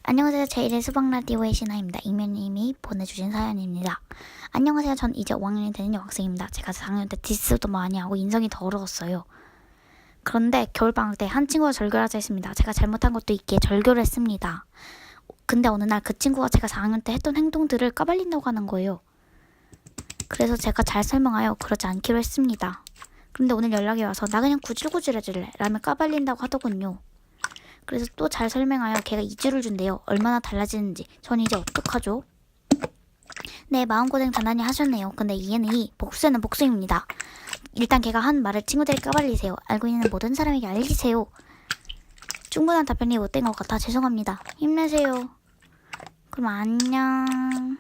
안녕하세요. 제1의 수박라디오의 신하입니다. 익명님이 보내주신 사연입니다. 안녕하세요. 전 이제 5학년이 되는 여학생입니다. 제가 4학년 때 디스도 많이 하고 인성이 더러웠어요. 그런데 겨울방학 때 한 친구가 절교를 하자 했습니다. 제가 잘못한 것도 있기에 절교를 했습니다. 근데 어느 날 그 친구가 제가 4학년 때 했던 행동들을 까발린다고 하는 거예요. 그래서 제가 잘 설명하여 그러지 않기로 했습니다. 그런데 오늘 연락이 와서 나 그냥 구질구질 해줄래 라며 까발린다고 하더군요. 그래서 또 잘 설명하여 걔가 2주를 준대요. 얼마나 달라지는지. 전 이제 어떡하죠? 네, 마음고생 단단히 하셨네요. 근데 이에는 복수에는 복수입니다. 일단 걔가 한 말을 친구들이 까발리세요. 알고 있는 모든 사람에게 알리세요. 충분한 답변이 못된 것 같아 죄송합니다. 힘내세요. 그럼 안녕.